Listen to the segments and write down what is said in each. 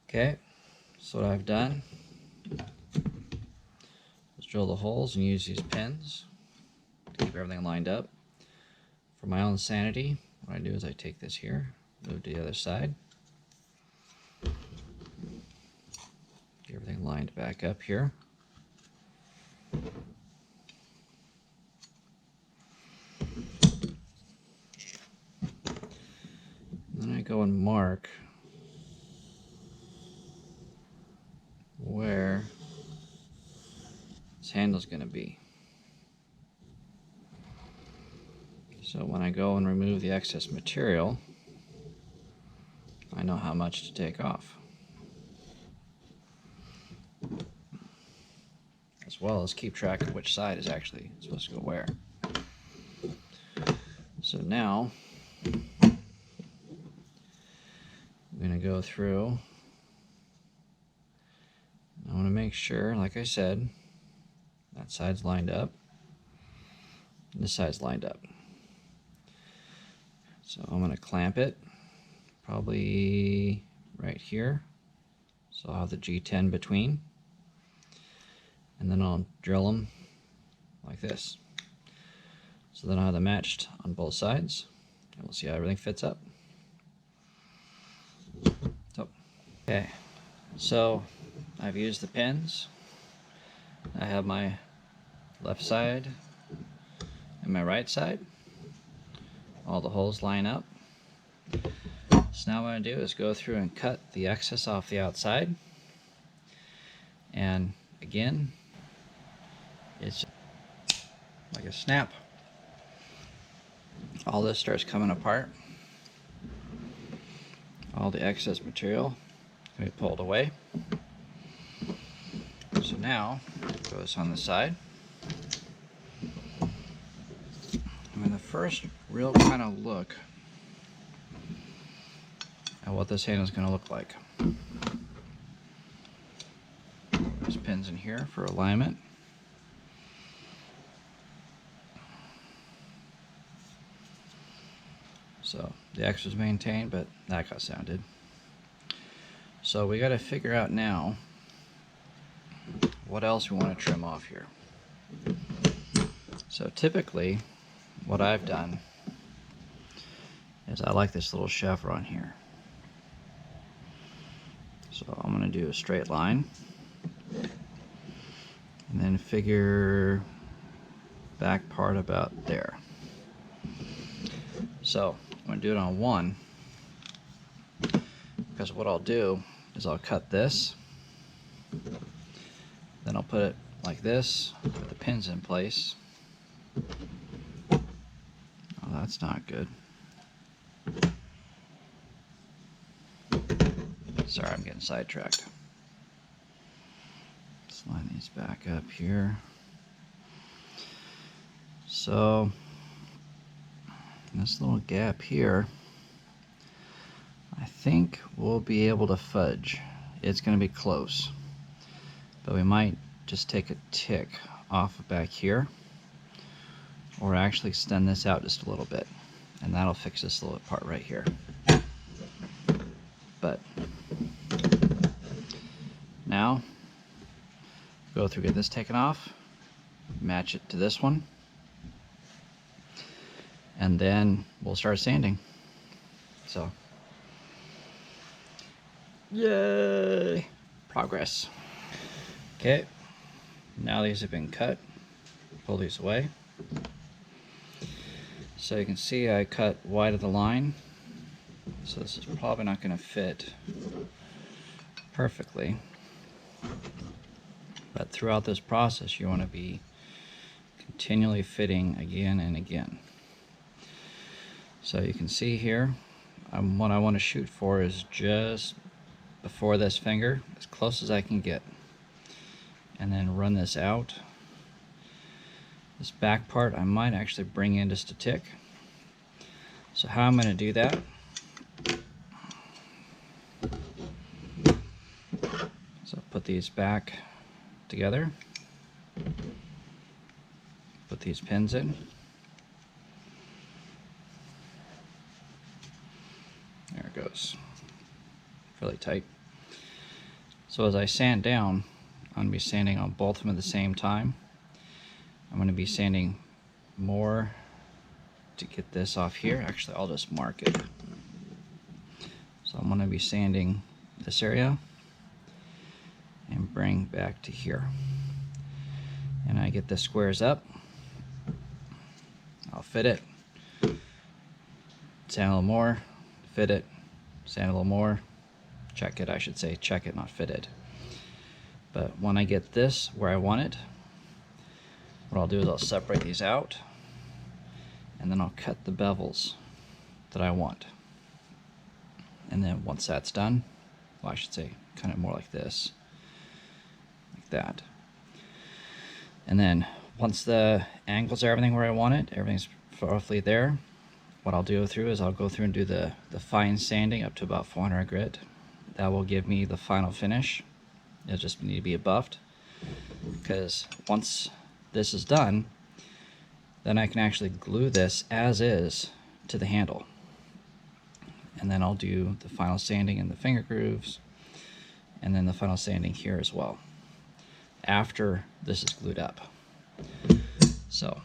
Okay, so what I've done is drill the holes and use these pins to keep everything lined up. For my own sanity, what I do is I take this here, move to the other side, get everything lined back up here. Then I go and mark where this handle is going to be. So when I go and remove the excess material, I know how much to take off, as well as keep track of which side is actually supposed to go where. So now I'm going to go through. I want to make sure, like I said, that side's lined up, and this side's lined up. So I'm going to clamp it probably right here. So I'll have the G10 between, and then I'll drill them like this. So then I'll have them matched on both sides, and we'll see how everything fits up. Okay, so I've used the pins. I have my left side and my right side. All the holes line up. So now what I do is go through and cut the excess off the outside. And again, it's like a snap. All this starts coming apart. All the excess material can be pulled away. So now, it goes on the side. I mean, the first real kind of look at what this handle is going to look like. There's pins in here for alignment. So the X was maintained, but that got sounded. So we got to figure out now what else we want to trim off here. So typically, what I've done is I like this little chevron here. So I'm going to do a straight line and then figure back part about there. So I'm going to do it on one, because what I'll do is I'll cut this, then I'll put it like this with the pins in place. Oh, that's not good. Sorry, I'm getting sidetracked. Let's line these back up here. So this little gap here, I think we'll be able to fudge. It's going to be close, but we might just take a tick off of back here, or actually extend this out just a little bit, and that'll fix this little part right here. But now go through, get this taken off, match it to this one, and then we'll start sanding. So yay, progress. Okay, now these have been cut. Pull these away. So you can see I cut wide of the line, so this is probably not going to fit perfectly, but throughout this process you want to be continually fitting again and again. So you can see here, what I want to shoot for is just before this finger, as close as I can get, and then run this out. This back part I might actually bring in just a tick. So how I'm going to do that, so put these back together, put these pins in, there it goes, fairly tight. So as I sand down, I'm going to be sanding on both of them at the same time. I'm going to be sanding more to get this off here. Actually, I'll just mark it. So I'm going to be sanding this area and bring back to here. And I get the squares up. I'll fit it. Sand a little more. Fit it. Sand a little more. Check it, I should say. Check it, not fit it. But when I get this where I want it, what I'll do is I'll separate these out, and then I'll cut the bevels that I want. And then once that's done, well, I should say kind of more like this, like that. And then once the angles are everything where I want it, everything's roughly there, what I'll do through is I'll go through and do the fine sanding up to about 400 grit. That will give me the final finish. It'll just need to be buffed, because once this is done, then I can actually glue this as is to the handle. And then I'll do the final sanding in the finger grooves, and then the final sanding here as well, after this is glued up. So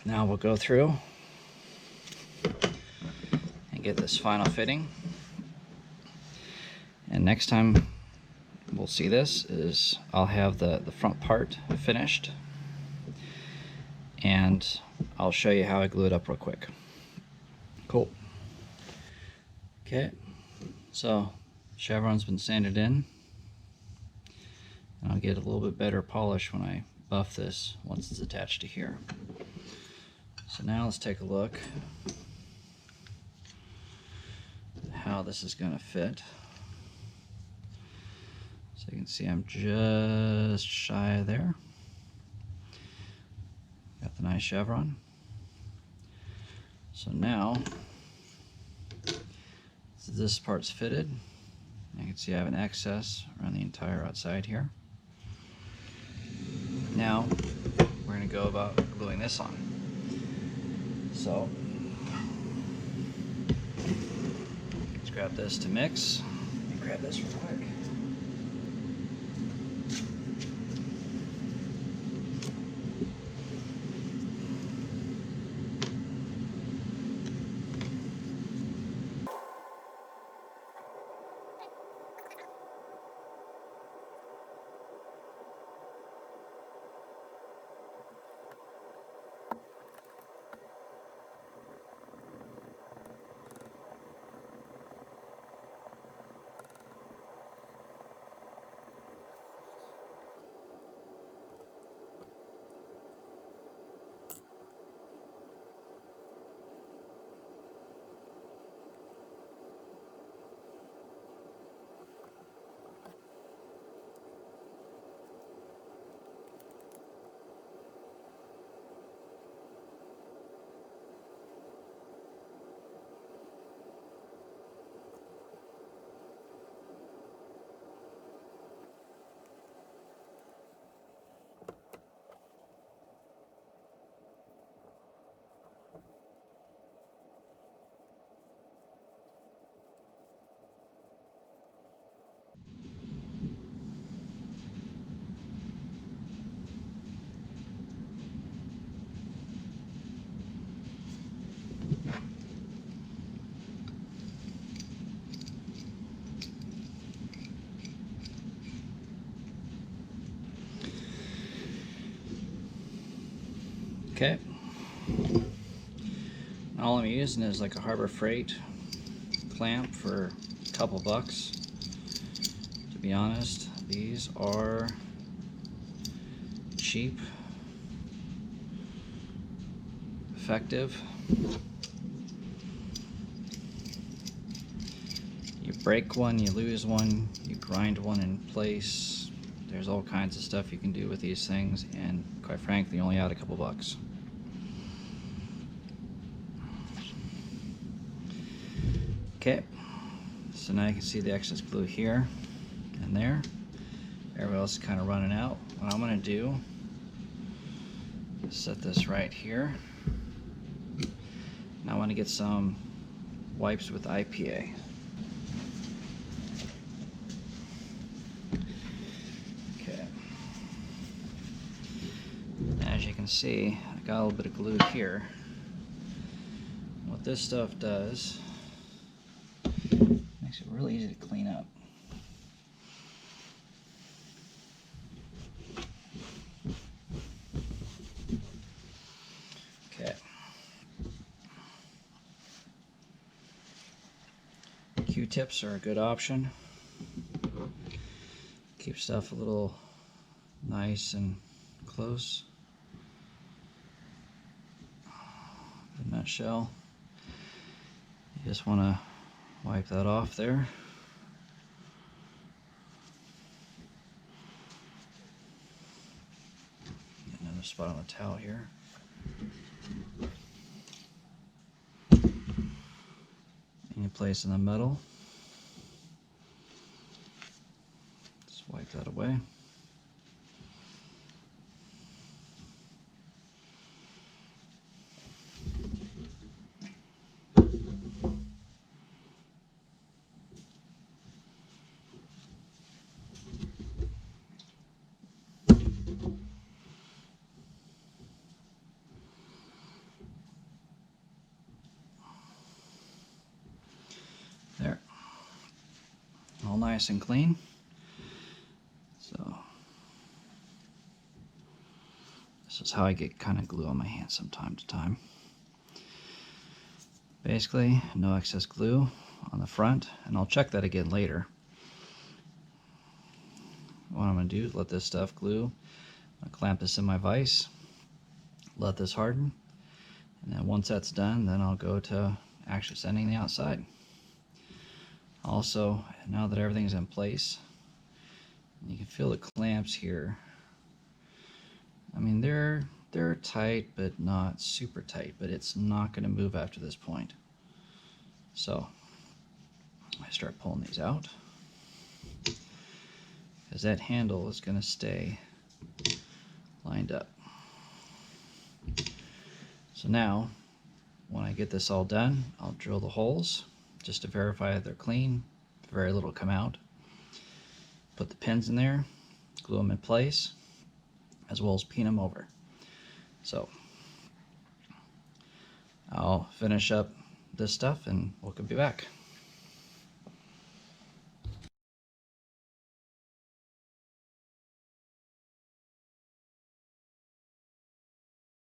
now we'll go through and get this final fitting. And next time we'll see this is I'll have the front part finished, and I'll show you how I glue it up real quick. Cool. Okay, so chevron's been sanded in, and I'll get a little bit better polish when I buff this once it's attached to here. So now let's take a look at how this is going to fit. So you can see I'm just shy of there. Got the nice chevron. So now, so this part's fitted. You can see I have an excess around the entire outside here. Now, we're going to go about gluing this on. So, let's grab this to mix. Let me grab this real quick. Okay. All I'm using is like a Harbor Freight clamp for a couple bucks. To be honest, these are cheap, effective. You break one, you lose one, you grind one in place. There's all kinds of stuff you can do with these things, and quite frankly, you only add a couple bucks. Okay, so now you can see the excess glue here and there. Everybody else is kind of running out. What I'm going to do is set this right here. Now I want to get some wipes with IPA. can see, I got a little bit of glue here. What this stuff does, makes it really easy to clean up. Okay. Q-tips are a good option. Keep stuff a little nice and close. In a nutshell, you just want to wipe that off there. Get another spot on the towel here. Any place in the middle. Just wipe that away. There. All nice and clean. So this is how I get kind of glue on my hands from time to time. Basically, no excess glue on the front, and I'll check that again later. What I'm going to do is let this stuff glue. I'll clamp this in my vise, let this harden, and then once that's done, then I'll go to actually sanding the outside. Also, now that everything's in place, you can feel the clamps here. I mean, they're tight, but not super tight, but it's not going to move after this point. So I start pulling these out, because that handle is going to stay lined up. So now, when I get this all done, I'll drill the holes just to verify that they're clean. Very little come out. Put the pins in there, glue them in place, as well as pin them over. So I'll finish up this stuff and we'll be back.